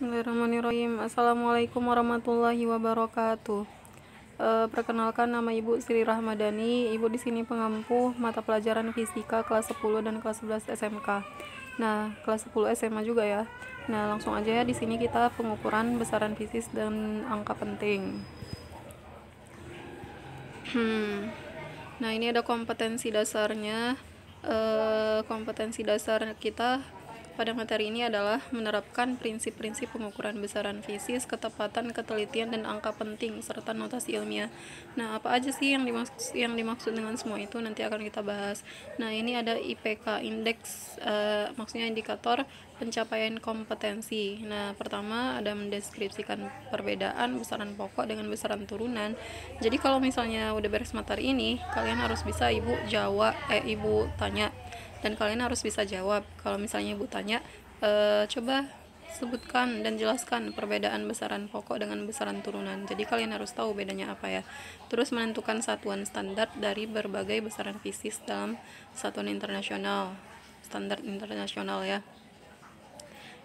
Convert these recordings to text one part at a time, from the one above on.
Bismillahirrahmanirrahim. Assalamualaikum warahmatullahi wabarakatuh. Perkenalkan, nama Ibu Sri Rahmadani. Ibu di sini pengampu mata pelajaran fisika kelas 10 dan kelas 11 SMK. Nah, kelas 10 SMA juga ya. Nah, langsung aja ya, di sini kita pengukuran besaran fisis dan angka penting. Nah, ini ada kompetensi dasarnya. Kompetensi dasar kita pada materi ini adalah menerapkan prinsip-prinsip pengukuran besaran fisis, ketepatan, ketelitian, dan angka penting, serta notasi ilmiah. Nah, apa aja sih yang dimaksud dengan semua itu nanti akan kita bahas. Nah, ini ada IPK, indeks, maksudnya indikator pencapaian kompetensi. Nah, pertama ada mendeskripsikan perbedaan besaran pokok dengan besaran turunan. Jadi kalau misalnya udah beres materi ini, kalian harus bisa ibu tanya, dan kalian harus bisa jawab. Kalau misalnya ibu tanya, coba sebutkan dan jelaskan perbedaan besaran pokok dengan besaran turunan. Jadi kalian harus tahu bedanya apa ya. Terus menentukan satuan standar dari berbagai besaran fisis dalam satuan internasional, standar internasional ya.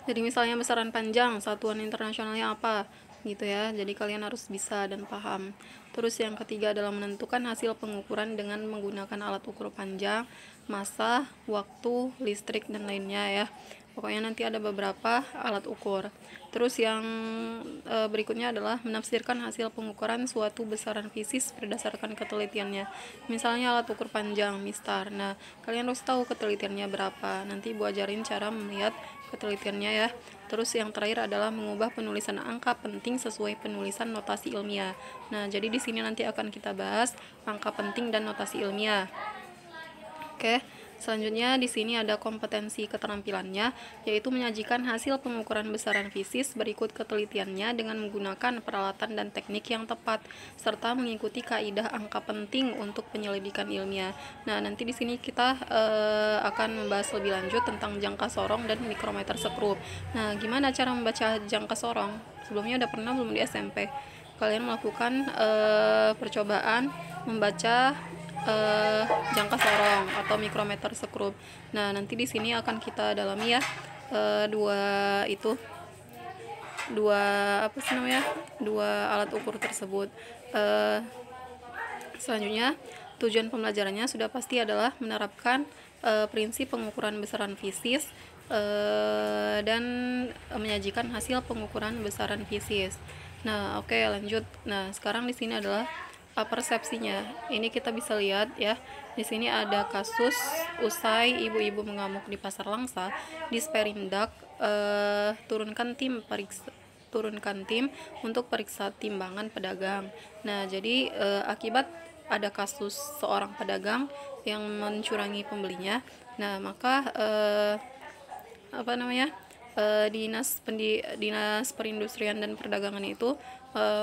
Jadi misalnya besaran panjang, satuan internasionalnya apa gitu ya. Jadi kalian harus bisa dan paham. Terus yang ketiga adalah menentukan hasil pengukuran dengan menggunakan alat ukur panjang, massa, waktu, listrik, dan lainnya ya. Pokoknya nanti ada beberapa alat ukur. Terus yang berikutnya adalah menafsirkan hasil pengukuran suatu besaran fisis berdasarkan ketelitiannya. Misalnya alat ukur panjang, mistar. Nah, kalian harus tahu ketelitiannya berapa. Nanti ibu ajarin cara melihat ketelitiannya ya. Terus yang terakhir adalah mengubah penulisan angka penting sesuai penulisan notasi ilmiah. Nah, jadi di sini nanti akan kita bahas angka penting dan notasi ilmiah. Oke, selanjutnya di sini ada kompetensi keterampilannya, yaitu menyajikan hasil pengukuran besaran fisis berikut ketelitiannya dengan menggunakan peralatan dan teknik yang tepat, serta mengikuti kaidah angka penting untuk penyelidikan ilmiah. Nah, nanti di sini kita akan membahas lebih lanjut tentang jangka sorong dan mikrometer sekrup. Nah, gimana cara membaca jangka sorong? Sebelumnya udah pernah belum di SMP? Kalian melakukan percobaan membaca jangka sorong atau mikrometer sekrup. Nah, nanti di sini akan kita dalami ya dua alat ukur tersebut. Selanjutnya, tujuan pembelajarannya sudah pasti adalah menerapkan prinsip pengukuran besaran fisis dan menyajikan hasil pengukuran besaran fisis. Nah, oke, lanjut. Nah, sekarang di sini adalah persepsinya. Ini kita bisa lihat ya. Di sini ada kasus usai ibu-ibu mengamuk di Pasar Langsa, Disperindak turunkan tim untuk periksa timbangan pedagang. Nah, jadi akibat ada kasus seorang pedagang yang mencurangi pembelinya. Nah, maka Dinas Perindustrian dan Perdagangan itu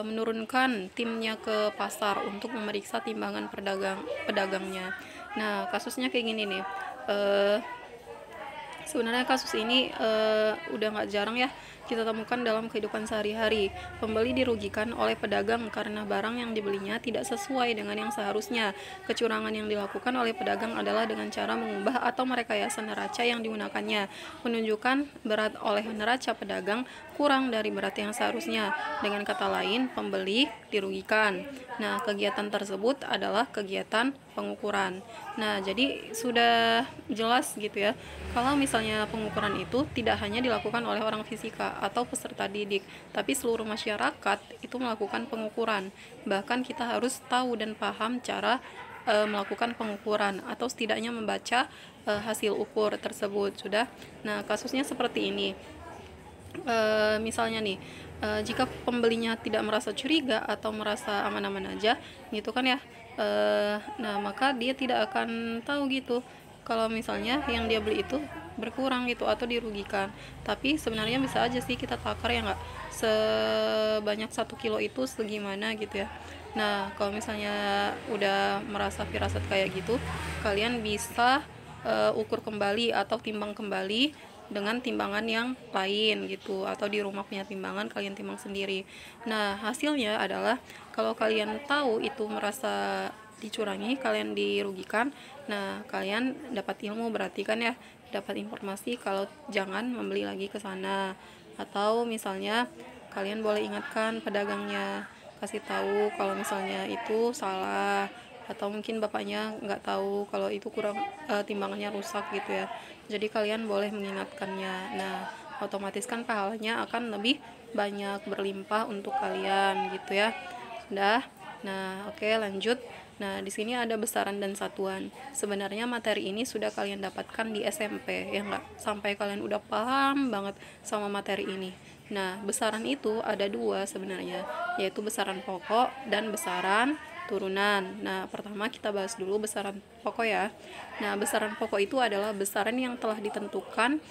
menurunkan timnya ke pasar untuk memeriksa timbangan pedagangnya. Nah, kasusnya kayak gini nih. Sebenarnya kasus ini udah nggak jarang ya kita temukan dalam kehidupan sehari-hari. Pembeli dirugikan oleh pedagang karena barang yang dibelinya tidak sesuai dengan yang seharusnya. Kecurangan yang dilakukan oleh pedagang adalah dengan cara mengubah atau merekayasa neraca yang digunakannya, menunjukkan berat oleh neraca pedagang kurang dari berat yang seharusnya. Dengan kata lain, pembeli dirugikan. Nah, kegiatan tersebut adalah kegiatan pengukuran. Nah, jadi sudah jelas gitu ya, kalau misalnya pengukuran itu tidak hanya dilakukan oleh orang fisika atau peserta didik, tapi seluruh masyarakat itu melakukan pengukuran. Bahkan kita harus tahu dan paham cara melakukan pengukuran atau setidaknya membaca hasil ukur tersebut sudah. Nah, kasusnya seperti ini. Misalnya nih, jika pembelinya tidak merasa curiga atau merasa aman-aman aja gitu kan ya, nah maka dia tidak akan tahu gitu kalau misalnya yang dia beli itu berkurang gitu atau dirugikan. Tapi sebenarnya bisa aja sih kita takar ya nggak, sebanyak 1 kilo itu segimana gitu ya. Nah, kalau misalnya udah merasa firasat kayak gitu, kalian bisa ukur kembali atau timbang kembali dengan timbangan yang lain gitu, atau di rumah punya timbangan kalian timbang sendiri. Nah, hasilnya adalah kalau kalian tahu itu merasa dicurangi, kalian dirugikan, nah kalian dapat ilmu, berarti kan ya dapat informasi kalau jangan membeli lagi ke sana. Atau misalnya kalian boleh ingatkan pedagangnya, kasih tahu kalau misalnya itu salah, atau mungkin bapaknya nggak tahu kalau itu kurang timbangannya rusak gitu ya. Jadi kalian boleh mengingatkannya. Nah, otomatis kan pahalanya akan lebih banyak berlimpah untuk kalian gitu ya. Udah. Nah, oke, lanjut. Nah, di sini ada besaran dan satuan. Sebenarnya materi ini sudah kalian dapatkan di SMP, ya nggak? Sampai kalian udah paham banget sama materi ini. Nah, besaran itu ada dua sebenarnya, yaitu besaran pokok dan besaran turunan. Nah, pertama kita bahas dulu besaran pokok ya. Nah, besaran pokok itu adalah besaran yang telah ditentukan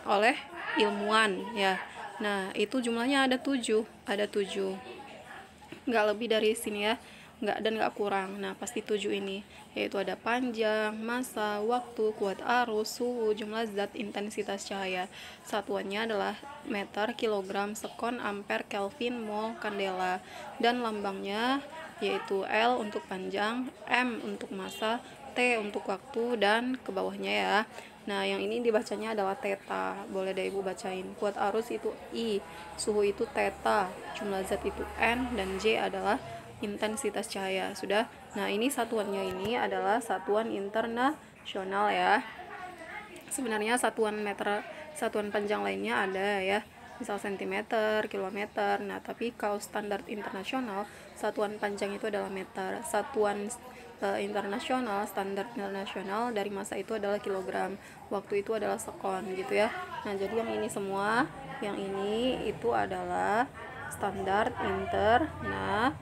oleh ilmuwan ya. Nah, itu jumlahnya ada 7, nggak lebih dari sini ya, nggak dan nggak kurang. Nah, pasti 7 ini, yaitu ada panjang, massa, waktu, kuat arus, suhu, jumlah zat, intensitas cahaya. Satuannya adalah meter, kilogram, sekon, ampere, kelvin, mol, kandela. Dan lambangnya yaitu L untuk panjang, M untuk massa, T untuk waktu, dan ke bawahnya ya. Nah, yang ini dibacanya adalah theta. Boleh deh ibu bacain. Kuat arus itu I, suhu itu theta, jumlah zat itu N, dan J adalah intensitas cahaya. Sudah. Nah, ini satuannya ini adalah satuan internasional ya. Sebenarnya satuan meter, satuan panjang lainnya ada ya, misal sentimeter, kilometer. Nah, tapi kalau standar internasional, satuan panjang itu adalah meter. Satuan internasional, standar internasional dari massa itu adalah kilogram, waktu itu adalah sekon gitu ya. Nah, jadi yang ini semua, yang ini itu adalah standar internasional.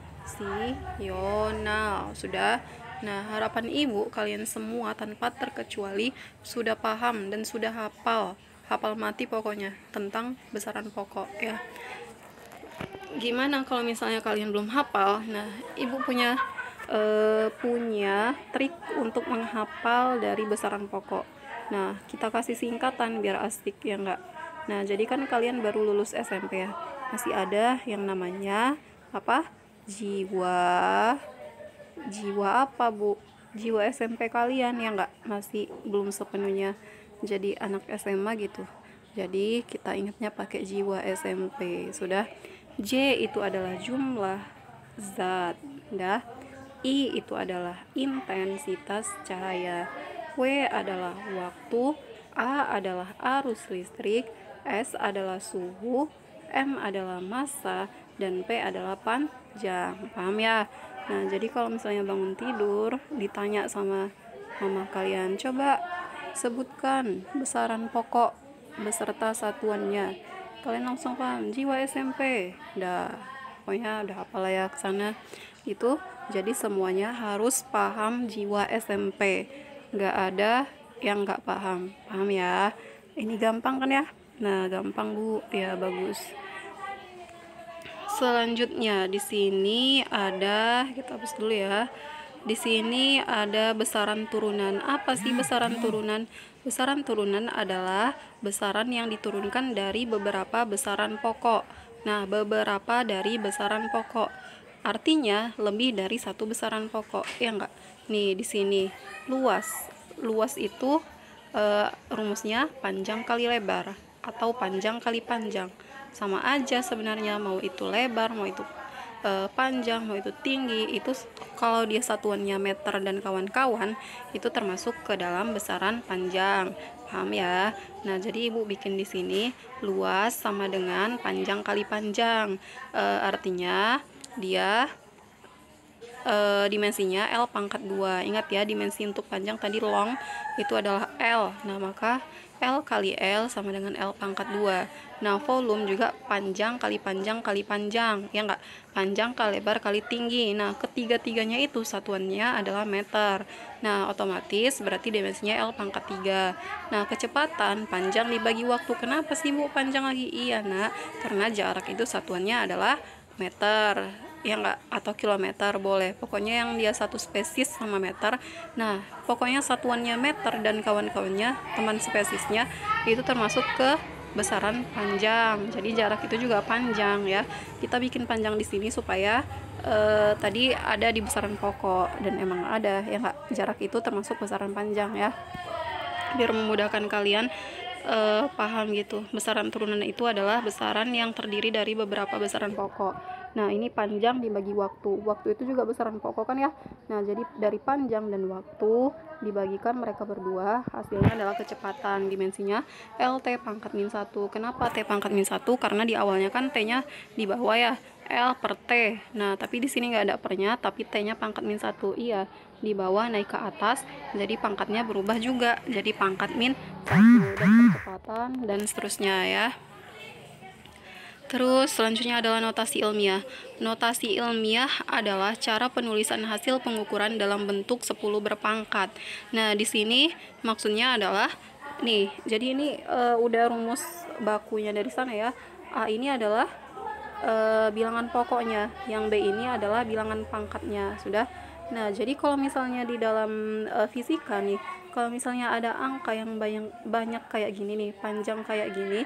Sudah. Nah, harapan ibu kalian semua tanpa terkecuali sudah paham dan sudah hafal mati pokoknya tentang besaran pokok ya. Gimana kalau misalnya kalian belum hafal? Nah, ibu punya trik untuk menghafal dari besaran pokok. Nah, kita kasih singkatan biar asik ya enggak. Nah, jadi kan kalian baru lulus SMP ya, masih ada yang namanya apa, jiwa apa bu, jiwa SMP kalian ya enggak, masih belum sepenuhnya jadi anak SMA gitu. Jadi kita ingatnya pakai jiwa SMP. Sudah. J itu adalah jumlah zat, dah. I itu adalah intensitas cahaya, W adalah waktu, A adalah arus listrik, S adalah suhu, M adalah massa, dan P adalah panjang. Paham ya? Nah, jadi kalau misalnya bangun tidur ditanya sama mama kalian, coba sebutkan besaran pokok beserta satuannya, kalian langsung paham, jiwa SMP. Pokoknya udah hafal ya kesana itu. Jadi semuanya harus paham jiwa SMP, nggak ada yang nggak paham. Paham ya? Ini gampang kan ya? Nah, gampang bu ya, bagus. Selanjutnya di sini ada, kita hapus dulu ya. Di sini ada besaran turunan. Apa sih besaran turunan? Besaran turunan adalah besaran yang diturunkan dari beberapa besaran pokok. Nah, beberapa dari besaran pokok artinya lebih dari satu besaran pokok, ya enggak? Nih di sini luas itu rumusnya panjang kali lebar atau panjang kali panjang, sama aja sebenarnya, mau itu lebar, mau itu panjang, mau itu tinggi. Itu kalau dia satuannya meter dan kawan-kawan, itu termasuk ke dalam besaran panjang. Paham ya? Nah, jadi ibu bikin di sini luas sama dengan panjang kali panjang. Artinya dia dimensinya L pangkat 2. Ingat ya, dimensi untuk panjang tadi long itu adalah L. Nah, maka L kali L sama dengan L pangkat 2. Nah, volume juga panjang kali panjang kali panjang, ya enggak? Panjang kali lebar kali tinggi. Nah, ketiga-tiganya itu satuannya adalah meter. Nah, otomatis berarti dimensinya L pangkat 3. Nah, kecepatan panjang dibagi waktu. Kenapa sih bu panjang lagi? Iya nak, karena jarak itu satuannya adalah meter, ya enggak, atau kilometer boleh, pokoknya yang dia satu spesies sama meter. Nah, pokoknya satuannya meter dan kawan-kawannya teman spesiesnya itu termasuk ke besaran panjang. Jadi jarak itu juga panjang ya. Kita bikin panjang di sini supaya tadi ada di besaran pokok, dan emang ada ya enggak, jarak itu termasuk besaran panjang ya, biar memudahkan kalian paham gitu. Besaran turunan itu adalah besaran yang terdiri dari beberapa besaran pokok. Nah, ini panjang dibagi waktu. Waktu itu juga besaran pokok kan ya. Nah, jadi dari panjang dan waktu dibagikan mereka berdua, hasilnya adalah kecepatan. Dimensinya LT pangkat min 1. Kenapa T pangkat min 1? Karena di awalnya kan T-nya di bawah ya. L per T. Nah, tapi di sini nggak ada pernya, tapi T-nya pangkat min 1. Iya, di bawah naik ke atas, jadi pangkatnya berubah juga. Jadi pangkat min 1 dan percepatan dan seterusnya ya. Terus selanjutnya adalah notasi ilmiah. Notasi ilmiah adalah cara penulisan hasil pengukuran dalam bentuk 10 berpangkat. Nah, di sini maksudnya adalah nih, jadi ini udah rumus bakunya dari sana ya. A ini adalah bilangan pokoknya, yang B ini adalah bilangan pangkatnya, sudah. Nah, jadi kalau misalnya di dalam fisika nih, kalau misalnya ada angka yang banyak kayak gini nih, panjang kayak gini,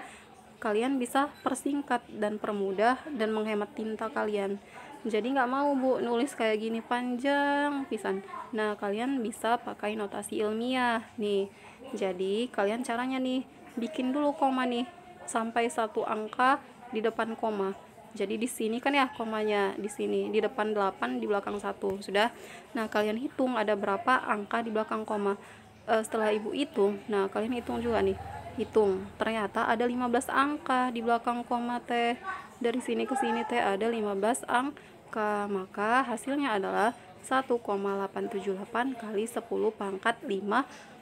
kalian bisa persingkat dan permudah dan menghemat tinta kalian. Jadi nggak mau Bu nulis kayak gini panjang pisan. Nah, kalian bisa pakai notasi ilmiah nih. Jadi kalian caranya nih, bikin dulu koma nih sampai satu angka di depan koma. Jadi di sini kan ya komanya, di sini di depan 8, di belakang 1. Sudah. Nah, kalian hitung ada berapa angka di belakang koma. Setelah Ibu hitung, nah kalian hitung juga nih. Hitung, ternyata ada 15 angka di belakang koma T. Dari sini ke sini T ada 15 angka. Maka hasilnya adalah 1,878 kali 10 pangkat 15.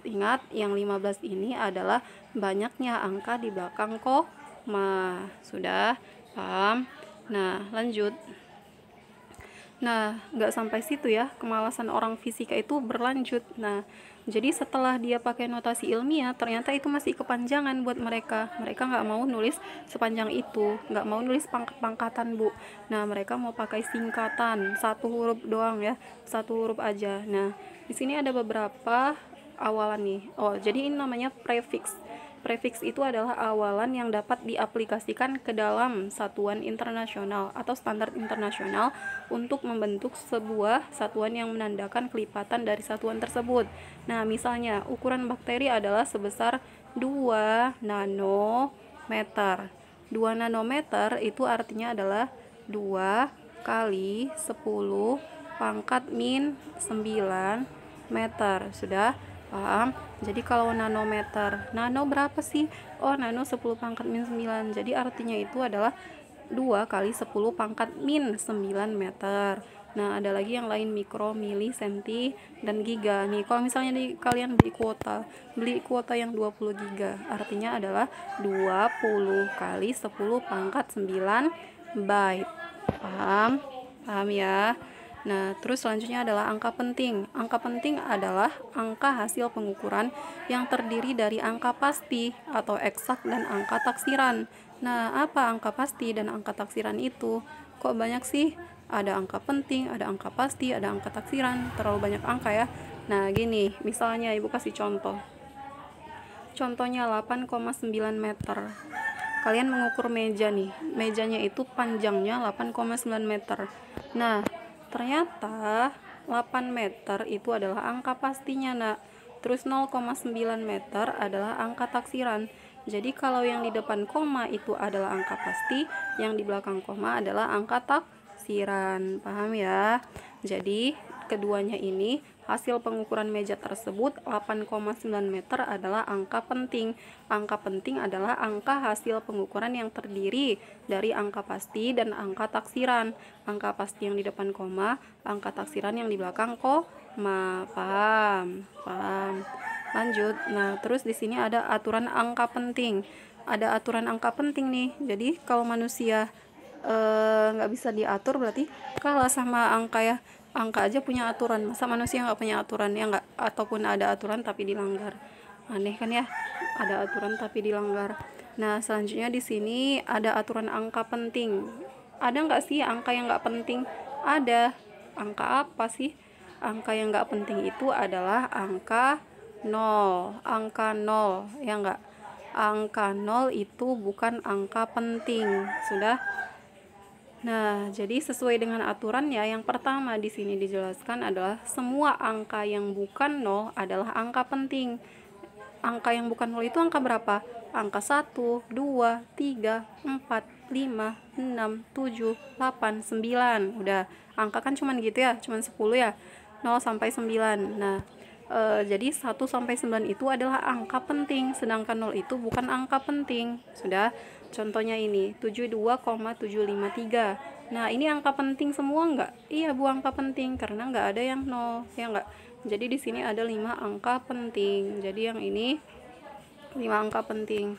Ingat, yang 15 ini adalah banyaknya angka di belakang koma. Sudah paham? Nah, lanjut. Nah, nggak sampai situ ya, kemalasan orang fisika itu berlanjut. Nah, jadi setelah dia pakai notasi ilmiah, ternyata itu masih kepanjangan buat mereka. Mereka nggak mau nulis sepanjang itu, nggak mau nulis pangkat-pangkatan, Bu. Nah, mereka mau pakai singkatan, satu huruf doang ya, satu huruf aja. Nah, di sini ada beberapa awalan nih. Oh, jadi ini namanya prefix. Prefix itu adalah awalan yang dapat diaplikasikan ke dalam satuan internasional atau standar internasional untuk membentuk sebuah satuan yang menandakan kelipatan dari satuan tersebut. Nah, misalnya ukuran bakteri adalah sebesar 2 nanometer. 2 nanometer itu artinya adalah 2 kali 10 pangkat min 9 meter. Sudah paham? Jadi kalau nanometer, nano berapa sih? Oh, nano 10 pangkat min 9. Jadi artinya itu adalah 2 kali 10 pangkat min 9 meter. Nah, ada lagi yang lain mikro, mili, senti, dan giga. Nih, kalau misalnya kalian beli kuota yang 20 giga, artinya adalah 20 kali 10 pangkat 9 byte. Paham? Paham ya? Nah, terus selanjutnya adalah angka penting. Angka penting adalah angka hasil pengukuran yang terdiri dari angka pasti atau eksak dan angka taksiran. Nah, apa angka pasti dan angka taksiran itu? Kok banyak sih? Ada angka penting, ada angka pasti, ada angka taksiran. Terlalu banyak angka ya. Nah, gini, misalnya Ibu kasih contoh. Contohnya 8,9 meter. Kalian mengukur meja nih. Mejanya itu panjangnya 8,9 meter. Nah, ternyata 8 meter itu adalah angka pastinya, Nak. Terus 0,9 meter adalah angka taksiran. Jadi kalau yang di depan koma itu adalah angka pasti, yang di belakang koma adalah angka taksiran. Paham ya? Jadi keduanya ini hasil pengukuran meja tersebut 8,9 meter adalah angka penting. Angka penting adalah angka hasil pengukuran yang terdiri dari angka pasti dan angka taksiran. Angka pasti yang di depan koma, angka taksiran yang di belakang koma. Paham? Paham. Lanjut. Nah, terus di sini ada aturan angka penting. Ada aturan angka penting nih. Jadi kalau manusia nggak bisa diatur berarti kalah sama angka ya. Angka aja punya aturan, masa manusia nggak punya aturan ya nggak? Ataupun ada aturan tapi dilanggar. Aneh kan ya, ada aturan tapi dilanggar. Nah, selanjutnya di sini ada aturan angka penting. Ada nggak sih angka yang nggak penting? Ada. Angka apa sih? Angka yang nggak penting itu adalah angka 0. Angka 0 ya nggak? Angka 0 itu bukan angka penting. Sudah. Nah, jadi sesuai dengan aturannya, yang pertama di sini dijelaskan adalah semua angka yang bukan 0 adalah angka penting. angka yang bukan 0 itu angka berapa? Angka 1, 2, 3, 4, 5, 6, 7, 8, 9. Udah, angka kan cuman gitu ya, cuman 10 ya, 0 sampai 9. Nah, jadi 1 sampai 9 itu adalah angka penting, sedangkan 0 itu bukan angka penting. Sudah, contohnya ini 72,753. Nah, ini angka penting semua enggak? Iya, Bu, angka penting karena enggak ada yang 0, ya enggak? Jadi di sini ada 5 angka penting. Jadi yang ini 5 angka penting.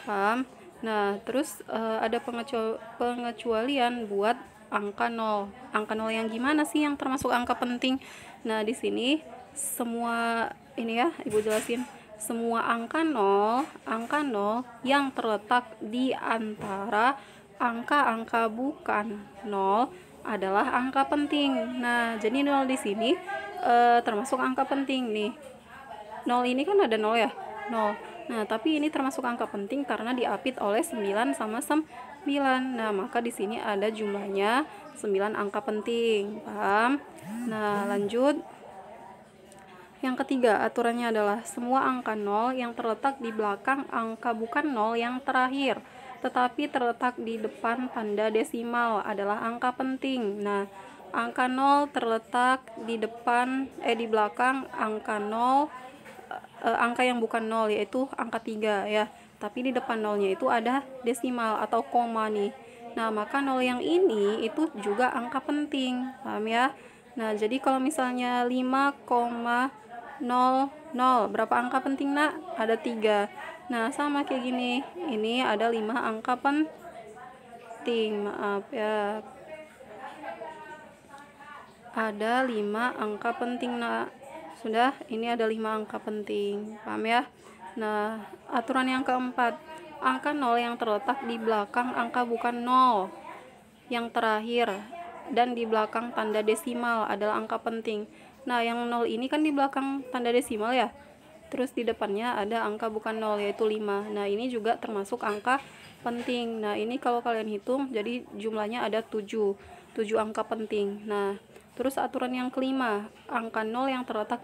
Paham? Nah, terus ada pengecualian buat angka 0. Angka 0 yang gimana sih yang termasuk angka penting? Nah, di sini semua ini ya, Ibu jelasin. Semua angka 0 yang terletak di antara angka-angka bukan 0 adalah angka penting. Nah, jadi 0 di sini termasuk angka penting nih. 0 ini kan ada 0 ya? 0. Nah, tapi ini termasuk angka penting karena diapit oleh 9 sama 9. Nah, maka di sini ada jumlahnya 9 angka penting. Paham? Nah, lanjut. Yang ketiga, aturannya adalah semua angka 0 yang terletak di belakang angka bukan 0 yang terakhir, tetapi terletak di depan tanda desimal adalah angka penting. Nah, angka 0 terletak di depan di belakang angka 0, angka yang bukan 0 yaitu angka 3 ya. Tapi di depan 0-nya itu ada desimal atau koma nih. Nah, maka 0 yang ini itu juga angka penting. Paham ya? Nah, jadi kalau misalnya 5,00, berapa angka penting, Nak? Ada 3. Nah, sama kayak gini. Ini ada 5 angka penting. Maaf ya. Ada 5 angka penting, Nak. Sudah, ini ada 5 angka penting. Paham ya? Nah, aturan yang keempat. Angka 0 yang terletak di belakang angka bukan 0 yang terakhir dan di belakang tanda desimal adalah angka penting. Nah, yang 0 ini kan di belakang tanda desimal ya. Terus di depannya ada angka bukan 0 yaitu 5. Nah, ini juga termasuk angka penting. Nah, ini kalau kalian hitung jadi jumlahnya ada 7 angka penting. Nah, terus aturan yang kelima, angka 0 yang terletak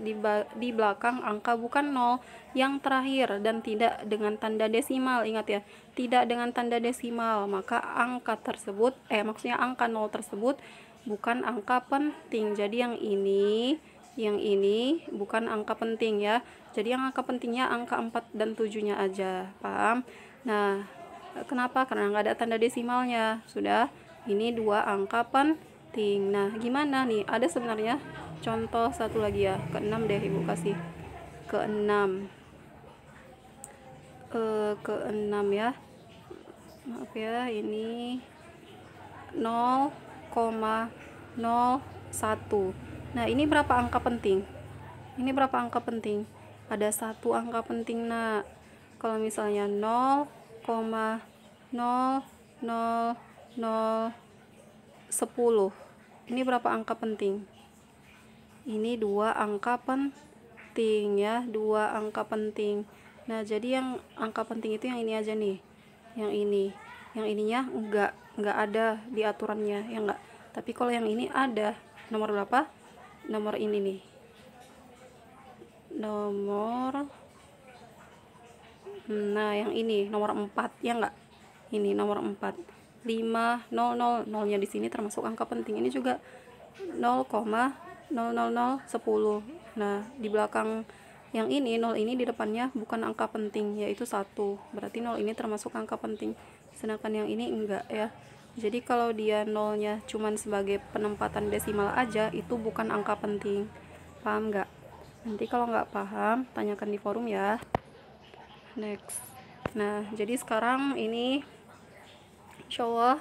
di belakang angka bukan 0 yang terakhir dan tidak dengan tanda desimal. Ingat ya, tidak dengan tanda desimal, maka angka tersebut maksudnya angka 0 tersebut bukan angka penting. Jadi yang ini bukan angka penting ya. Jadi yang angka pentingnya angka 4 dan 7-nya aja. Paham? Nah, kenapa? Karena nggak ada tanda desimalnya. Sudah, ini 2 angka penting. Nah, gimana nih? Ada sebenarnya contoh satu lagi ya. Ke-6 deh Ibu kasih. Ke-6. Ke-6 ya. Maaf ya, ini 0,01. Nah, ini berapa angka penting? Ini berapa angka penting? Ada 1 angka penting, Nak. Kalau misalnya 0,000010. Ini berapa angka penting? Ini 2 angka penting ya, 2 angka penting. Nah, jadi yang angka penting itu yang ini aja nih. Yang ini. Yang ininya enggak ada di aturannya, ya enggak. Tapi kalau yang ini ada. Nomor berapa? Nomor ini nih. Nah, yang ini nomor 4, ya enggak? Ini nomor 4. 5,00 nya di sini termasuk angka penting. Ini juga 0,00010. Nah, di belakang yang ini 0 ini di depannya bukan angka penting yaitu 1. Berarti 0 ini termasuk angka penting. Sedangkan yang ini enggak ya. Jadi kalau dia 0-nya cuman sebagai penempatan desimal aja, itu bukan angka penting. Paham enggak? Nanti kalau nggak paham, tanyakan di forum ya. Next. Nah, jadi sekarang ini insyaallah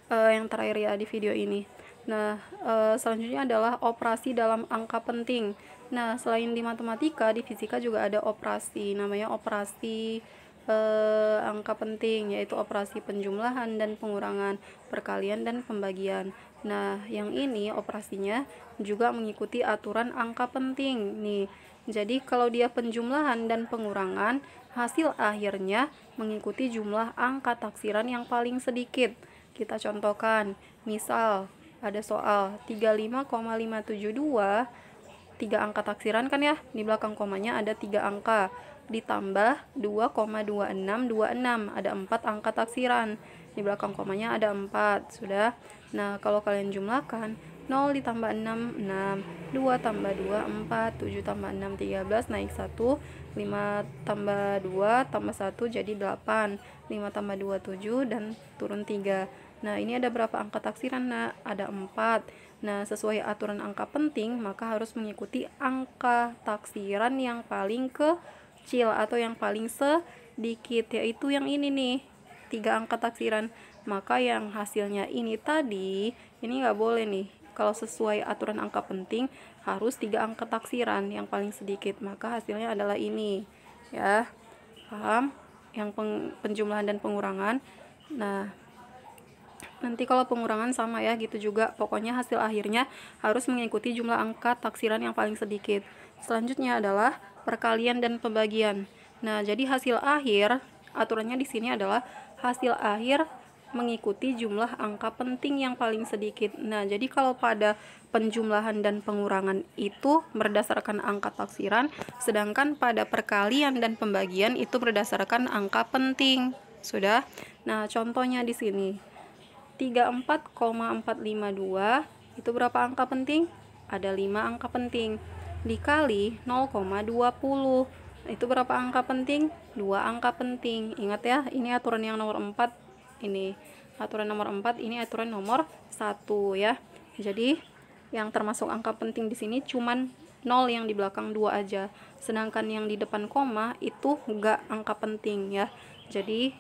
yang terakhir ya di video ini. Nah, selanjutnya adalah operasi dalam angka penting. Nah, selain di matematika, di fisika juga ada operasi, namanya operasi angka penting, yaitu operasi penjumlahan dan pengurangan, perkalian dan pembagian. Nah, yang ini operasinya juga mengikuti aturan angka penting nih. Jadi kalau dia penjumlahan dan pengurangan, hasil akhirnya mengikuti jumlah angka taksiran yang paling sedikit. Kita contohkan, misal ada soal 35,572, 3 angka taksiran kan ya, di belakang komanya ada 3 angka. ditambah 2,2626. Ada 4 angka taksiran. Di belakang komanya ada 4. Sudah. Nah, kalau kalian jumlahkan, 0 ditambah 6, 6. 2 tambah 2, 4. 7 tambah 6, 13. Naik 1. 5 tambah 2 tambah 1 jadi 8. 5 tambah 2, 7. Dan turun 3. Nah, ini ada berapa angka taksiran? Nah, ada 4. Nah, sesuai aturan angka penting, maka harus mengikuti angka taksiran yang paling kecil atau yang paling sedikit, yaitu yang ini nih, 3 angka taksiran. Maka yang hasilnya ini tadi, ini nggak boleh nih. Kalau sesuai aturan angka penting, harus 3 angka taksiran yang paling sedikit. Maka hasilnya adalah ini. Ya, paham? Yang penjumlahan dan pengurangan. Nah, nanti kalau pengurangan sama ya, gitu juga. Pokoknya hasil akhirnya harus mengikuti jumlah angka taksiran yang paling sedikit. Selanjutnya adalah perkalian dan pembagian. Nah, jadi hasil akhir, aturannya di sini adalah hasil akhir mengikuti jumlah angka penting yang paling sedikit. Nah, jadi kalau pada penjumlahan dan pengurangan itu berdasarkan angka taksiran, sedangkan pada perkalian dan pembagian itu berdasarkan angka penting. Sudah? Nah, contohnya di sini. 34,452 itu berapa angka penting? Ada 5 angka penting. Dikali 0,20 itu berapa angka penting? 2 angka penting. Ingat ya, ini aturan yang nomor 4. Ini aturan nomor 4, ini aturan nomor 1 ya. Jadi yang termasuk angka penting di sini cuman 0 yang di belakang 2 aja. Sedangkan yang di depan koma itu enggak angka penting ya. Jadi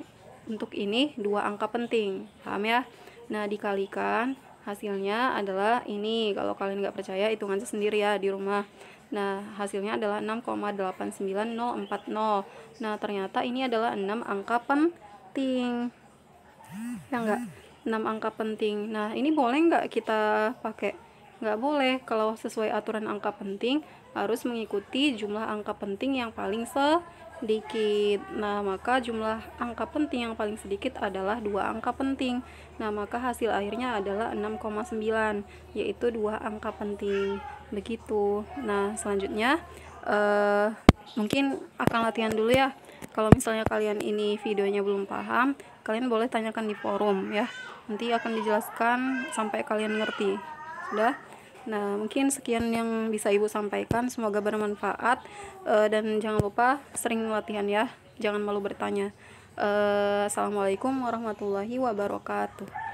untuk ini 2 angka penting. Paham ya? Nah, dikalikan hasilnya adalah ini. Kalau kalian nggak percaya, hitung aja sendiri ya di rumah. Nah, hasilnya adalah 6,890040. Nah, ternyata ini adalah 6 angka penting. Ya enggak? 6 angka penting. Nah, ini boleh nggak kita pakai? Nggak boleh. Kalau sesuai aturan angka penting, harus mengikuti jumlah angka penting yang paling sedikit. Nah, maka jumlah angka penting yang paling sedikit adalah 2 angka penting. Nah, maka hasil akhirnya adalah 6,9, yaitu 2 angka penting. Begitu. Nah, selanjutnya mungkin akan latihan dulu ya. Kalau misalnya kalian ini videonya belum paham, kalian boleh tanyakan di forum ya. Nanti akan dijelaskan sampai kalian ngerti. Sudah? Nah, mungkin sekian yang bisa Ibu sampaikan. Semoga bermanfaat. Dan jangan lupa sering latihan ya. Jangan malu bertanya. Assalamualaikum warahmatullahi wabarakatuh.